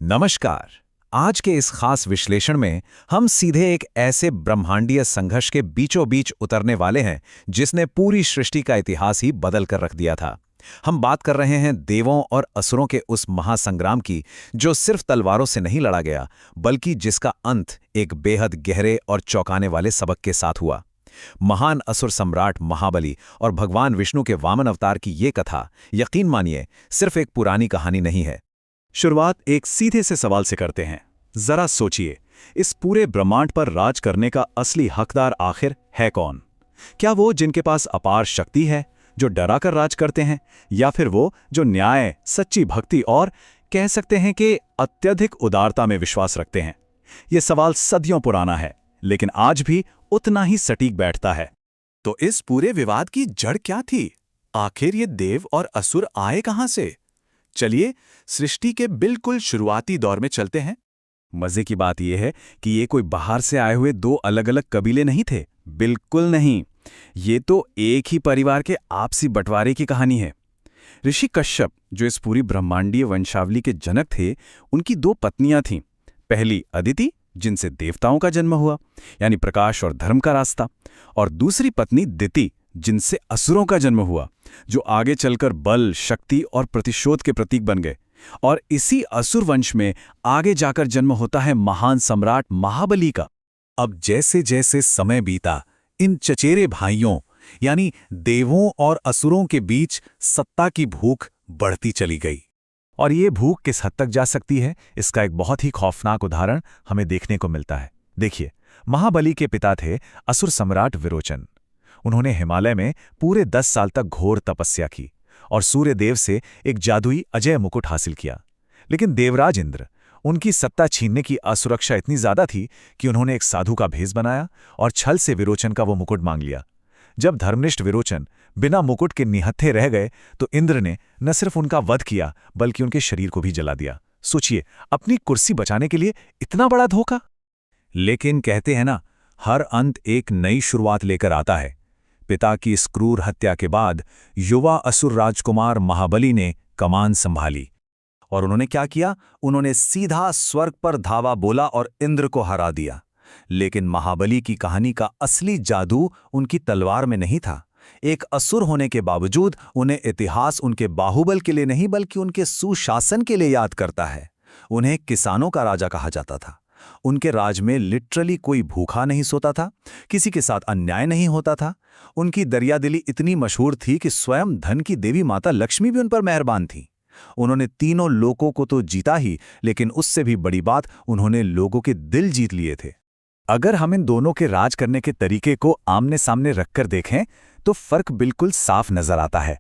नमस्कार। आज के इस खास विश्लेषण में हम सीधे एक ऐसे ब्रह्मांडीय संघर्ष के बीचों बीच उतरने वाले हैं जिसने पूरी सृष्टि का इतिहास ही बदल कर रख दिया था। हम बात कर रहे हैं देवों और असुरों के उस महासंग्राम की जो सिर्फ तलवारों से नहीं लड़ा गया, बल्कि जिसका अंत एक बेहद गहरे और चौंकाने वाले सबक के साथ हुआ। महान असुर सम्राट महाबली और भगवान विष्णु के वामन अवतार की ये कथा, यकीन मानिए, सिर्फ एक पुरानी कहानी नहीं है। शुरुआत एक सीधे से सवाल से करते हैं। जरा सोचिए, इस पूरे ब्रह्मांड पर राज करने का असली हकदार आखिर है कौन? क्या वो जिनके पास अपार शक्ति है, जो डरा कर राज करते हैं, या फिर वो जो न्याय, सच्ची भक्ति और कह सकते हैं कि अत्यधिक उदारता में विश्वास रखते हैं? ये सवाल सदियों पुराना है, लेकिन आज भी उतना ही सटीक बैठता है। तो इस पूरे विवाद की जड़ क्या थी? आखिर ये देव और असुर आए कहां से? चलिए सृष्टि के बिल्कुल शुरुआती दौर में चलते हैं। मजे की बात यह है कि ये कोई बाहर से आए हुए दो अलग अलग कबीले नहीं थे। बिल्कुल नहीं, ये तो एक ही परिवार के आपसी बंटवारे की कहानी है। ऋषि कश्यप, जो इस पूरी ब्रह्मांडीय वंशावली के जनक थे, उनकी दो पत्नियां थीं। पहली अदिति, जिनसे देवताओं का जन्म हुआ, यानी प्रकाश और धर्म का रास्ता, और दूसरी पत्नी दिति, जिनसे असुरों का जन्म हुआ, जो आगे चलकर बल, शक्ति और प्रतिशोध के प्रतीक बन गए। और इसी असुर वंश में आगे जाकर जन्म होता है महान सम्राट महाबली का। अब जैसे जैसे समय बीता, इन चचेरे भाइयों यानी देवों और असुरों के बीच सत्ता की भूख बढ़ती चली गई। और ये भूख किस हद तक जा सकती है, इसका एक बहुत ही खौफनाक उदाहरण हमें देखने को मिलता है। देखिए, महाबली के पिता थे असुर सम्राट विरोचन। उन्होंने हिमालय में पूरे 10 साल तक घोर तपस्या की और सूर्यदेव से एक जादुई अजय मुकुट हासिल किया। लेकिन देवराज इंद्र, उनकी सत्ता छीनने की असुरक्षा इतनी ज्यादा थी कि उन्होंने एक साधु का भेष बनाया और छल से विरोचन का वो मुकुट मांग लिया। जब धर्मनिष्ठ विरोचन बिना मुकुट के निहत्थे रह गए तो इंद्र ने न सिर्फ उनका वध किया, बल्कि उनके शरीर को भी जला दिया। सोचिए, अपनी कुर्सी बचाने के लिए इतना बड़ा धोखा। लेकिन कहते हैं ना, हर अंत एक नई शुरुआत लेकर आता है। पिता की इस क्रूर हत्या के बाद युवा असुर राजकुमार महाबली ने कमान संभाली। और उन्होंने क्या किया? उन्होंने सीधा स्वर्ग पर धावा बोला और इंद्र को हरा दिया। लेकिन महाबली की कहानी का असली जादू उनकी तलवार में नहीं था। एक असुर होने के बावजूद उन्हें इतिहास उनके बाहुबल के लिए नहीं, बल्कि उनके सुशासन के लिए याद करता है। उन्हें किसानों का राजा कहा जाता था। उनके राज में लिटरली कोई भूखा नहीं सोता था, किसी के साथ अन्याय नहीं होता था। उनकी दरियादिली इतनी मशहूर थी कि स्वयं धन की देवी माता लक्ष्मी भी उन पर मेहरबान थी। उन्होंने तीनों लोकों को तो जीता ही, लेकिन उससे भी बड़ी बात, उन्होंने लोगों के दिल जीत लिए थे। अगर हम इन दोनों के राज करने के तरीके को आमने सामने रखकर देखें तो फर्क बिल्कुल साफ नजर आता है।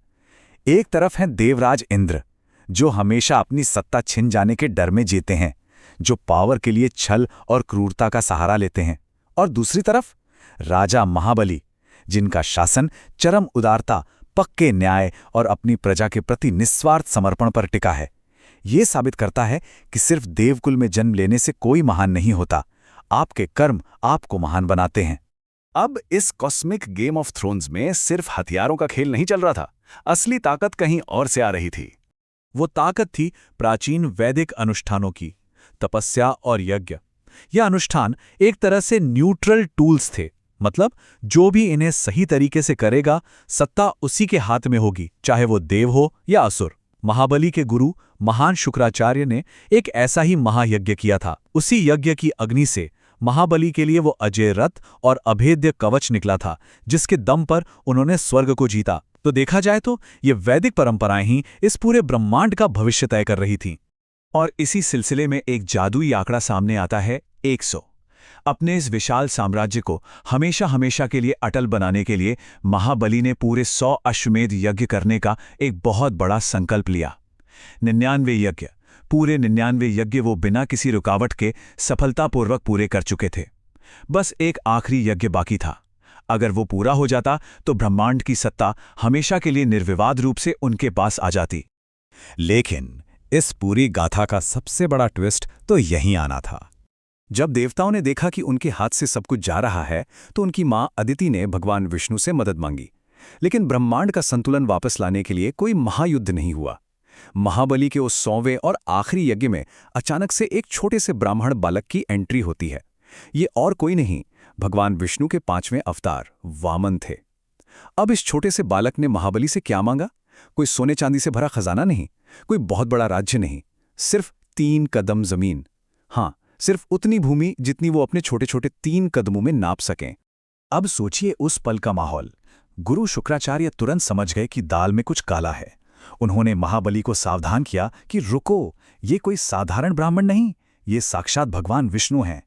एक तरफ है देवराज इंद्र, जो हमेशा अपनी सत्ता छिन जाने के डर में जीते हैं, जो पावर के लिए छल और क्रूरता का सहारा लेते हैं। और दूसरी तरफ राजा महाबली, जिनका शासन चरम उदारता, पक्के न्याय और अपनी प्रजा के प्रति निस्वार्थ समर्पण पर टिका है। ये साबित करता है कि सिर्फ देवकुल में जन्म लेने से कोई महान नहीं होता, आपके कर्म आपको महान बनाते हैं। अब इस कॉस्मिक गेम ऑफ थ्रोन्स में सिर्फ हथियारों का खेल नहीं चल रहा था। असली ताकत कहीं और से आ रही थी। वो ताकत थी प्राचीन वैदिक अनुष्ठानों की, तपस्या और यज्ञ। यह अनुष्ठान एक तरह से न्यूट्रल टूल्स थे, मतलब जो भी इन्हें सही तरीके से करेगा, सत्ता उसी के हाथ में होगी, चाहे वो देव हो या असुर। महाबली के गुरु महान शुक्राचार्य ने एक ऐसा ही महायज्ञ किया था। उसी यज्ञ की अग्नि से महाबली के लिए वो अजय रथ और अभेद्य कवच निकला था, जिसके दम पर उन्होंने स्वर्ग को जीता। तो देखा जाए तो ये वैदिक परंपराएं ही इस पूरे ब्रह्मांड का भविष्य तय कर रही थीं। और इसी सिलसिले में एक जादुई आंकड़ा सामने आता है, 100। अपने इस विशाल साम्राज्य को हमेशा हमेशा के लिए अटल बनाने के लिए महाबली ने पूरे 100 अश्वमेध यज्ञ करने का एक बहुत बड़ा संकल्प लिया। 99 यज्ञ, पूरे 99 यज्ञ वो बिना किसी रुकावट के सफलतापूर्वक पूरे कर चुके थे। बस एक आखिरी यज्ञ बाकी था। अगर वो पूरा हो जाता तो ब्रह्मांड की सत्ता हमेशा के लिए निर्विवाद रूप से उनके पास आ जाती। लेकिन इस पूरी गाथा का सबसे बड़ा ट्विस्ट तो यहीं आना था। जब देवताओं ने देखा कि उनके हाथ से सब कुछ जा रहा है, तो उनकी मां अदिति ने भगवान विष्णु से मदद मांगी। लेकिन ब्रह्मांड का संतुलन वापस लाने के लिए कोई महायुद्ध नहीं हुआ। महाबली के उस 100वें और आखिरी यज्ञ में अचानक से एक छोटे से ब्राह्मण बालक की एंट्री होती है। ये और कोई नहीं, भगवान विष्णु के 5वें अवतार वामन थे। अब इस छोटे से बालक ने महाबली से क्या मांगा? कोई सोने चांदी से भरा खजाना नहीं, कोई बहुत बड़ा राज्य नहीं, सिर्फ 3 कदम जमीन। हाँ, सिर्फ उतनी भूमि जितनी वो अपने छोटे छोटे 3 कदमों में नाप सकें। अब सोचिए उस पल का माहौल। गुरु शुक्राचार्य तुरंत समझ गए कि दाल में कुछ काला है। उन्होंने महाबली को सावधान किया कि रुको, ये कोई साधारण ब्राह्मण नहीं, ये साक्षात भगवान विष्णु हैं।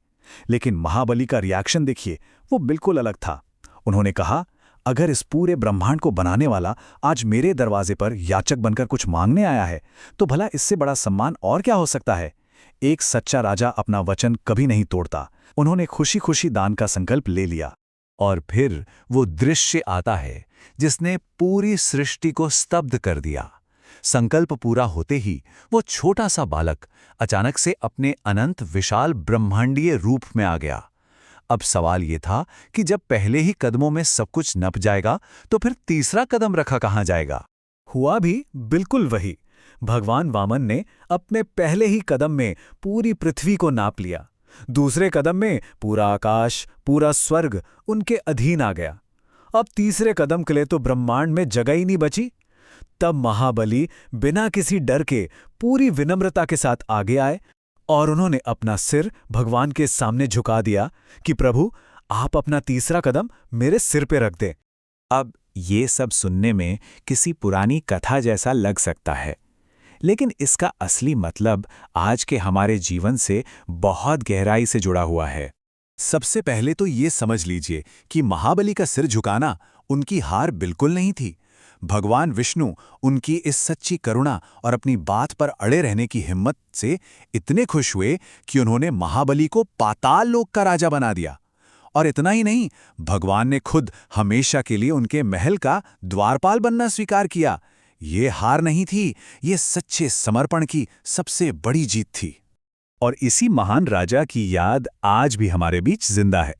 लेकिन महाबली का रिएक्शन देखिए, वो बिल्कुल अलग था। उन्होंने कहा, अगर इस पूरे ब्रह्मांड को बनाने वाला आज मेरे दरवाजे पर याचक बनकर कुछ मांगने आया है, तो भला इससे बड़ा सम्मान और क्या हो सकता है? एक सच्चा राजा अपना वचन कभी नहीं तोड़ता। उन्होंने खुशी खुशी दान का संकल्प ले लिया। और फिर वो दृश्य आता है जिसने पूरी सृष्टि को स्तब्ध कर दिया। संकल्प पूरा होते ही वो छोटा सा बालक अचानक से अपने अनंत विशाल ब्रह्मांडीय रूप में आ गया। अब सवाल ये था कि जब पहले ही कदमों में सब कुछ नप जाएगा तो फिर तीसरा कदम रखा कहाँ जाएगा? हुआ भी बिल्कुल वही। भगवान वामन ने अपने पहले ही कदम में पूरी पृथ्वी को नाप लिया। दूसरे कदम में पूरा आकाश, पूरा स्वर्ग उनके अधीन आ गया। अब तीसरे कदम के लिए तो ब्रह्मांड में जगह ही नहीं बची। तब महाबली बिना किसी डर के पूरी विनम्रता के साथ आगे आए और उन्होंने अपना सिर भगवान के सामने झुका दिया कि प्रभु, आप अपना तीसरा कदम मेरे सिर पे रख दें। अब ये सब सुनने में किसी पुरानी कथा जैसा लग सकता है, लेकिन इसका असली मतलब आज के हमारे जीवन से बहुत गहराई से जुड़ा हुआ है। सबसे पहले तो ये समझ लीजिए कि महाबली का सिर झुकाना उनकी हार बिल्कुल नहीं थी। भगवान विष्णु उनकी इस सच्ची करुणा और अपनी बात पर अड़े रहने की हिम्मत से इतने खुश हुए कि उन्होंने महाबली को पाताल लोक का राजा बना दिया। और इतना ही नहीं, भगवान ने खुद हमेशा के लिए उनके महल का द्वारपाल बनना स्वीकार किया। ये हार नहीं थी, ये सच्चे समर्पण की सबसे बड़ी जीत थी। और इसी महान राजा की याद आज भी हमारे बीच जिंदा है।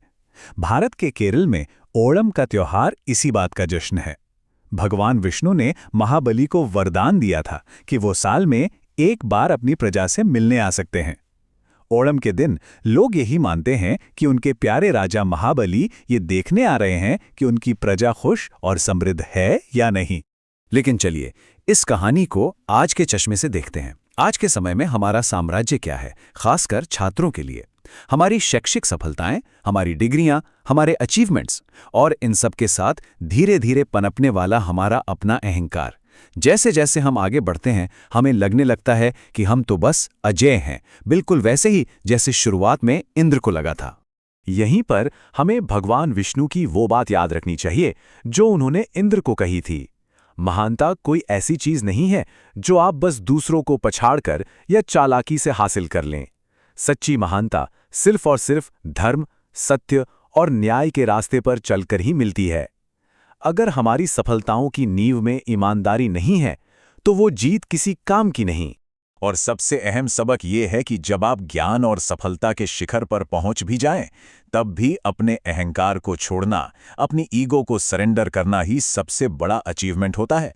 भारत के केरल में ओणम का त्योहार इसी बात का जश्न है। भगवान विष्णु ने महाबली को वरदान दिया था कि वो साल में एक बार अपनी प्रजा से मिलने आ सकते हैं। ओणम के दिन लोग यही मानते हैं कि उनके प्यारे राजा महाबली ये देखने आ रहे हैं कि उनकी प्रजा खुश और समृद्ध है या नहीं। लेकिन चलिए इस कहानी को आज के चश्मे से देखते हैं। आज के समय में हमारा साम्राज्य क्या है, खासकर छात्रों के लिए? हमारी शैक्षिक सफलताएं, हमारी डिग्रियां, हमारे अचीवमेंट्स और इन सब के साथ धीरे धीरे पनपने वाला हमारा अपना अहंकार। जैसे जैसे हम आगे बढ़ते हैं, हमें लगने लगता है कि हम तो बस अजेय हैं, बिल्कुल वैसे ही जैसे शुरुआत में इंद्र को लगा था। यहीं पर हमें भगवान विष्णु की वो बात याद रखनी चाहिए जो उन्होंने इंद्र को कही थी। महानता कोई ऐसी चीज नहीं है जो आप बस दूसरों को पछाड़कर या चालाकी से हासिल कर लें। सच्ची महानता सिर्फ और सिर्फ धर्म, सत्य और न्याय के रास्ते पर चलकर ही मिलती है। अगर हमारी सफलताओं की नींव में ईमानदारी नहीं है, तो वो जीत किसी काम की नहीं। और सबसे अहम सबक ये है कि जब आप ज्ञान और सफलता के शिखर पर पहुंच भी जाएं, तब भी अपने अहंकार को छोड़ना, अपनी ईगो को सरेंडर करना ही सबसे बड़ा अचीवमेंट होता है।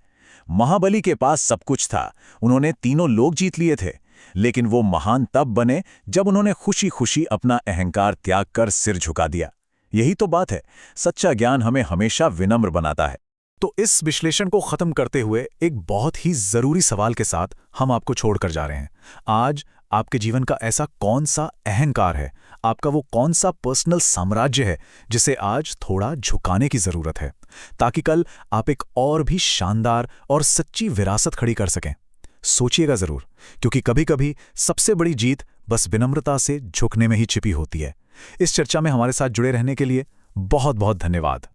महाबली के पास सब कुछ था, उन्होंने तीनों लोक जीत लिए थे, लेकिन वो महान तब बने जब उन्होंने खुशी खुशी अपना अहंकार त्याग कर सिर झुका दिया। यही तो बात है, सच्चा ज्ञान हमें हमेशा विनम्र बनाता है। तो इस विश्लेषण को खत्म करते हुए एक बहुत ही जरूरी सवाल के साथ हम आपको छोड़कर जा रहे हैं। आज आपके जीवन का ऐसा कौन सा अहंकार है, आपका वो कौन सा पर्सनल साम्राज्य है जिसे आज थोड़ा झुकाने की जरूरत है, ताकि कल आप एक और भी शानदार और सच्ची विरासत खड़ी कर सकें। सोचिएगा जरूर, क्योंकि कभी कभी सबसे बड़ी जीत बस विनम्रता से झुकने में ही छिपी होती है। इस चर्चा में हमारे साथ जुड़े रहने के लिए बहुत बहुत धन्यवाद।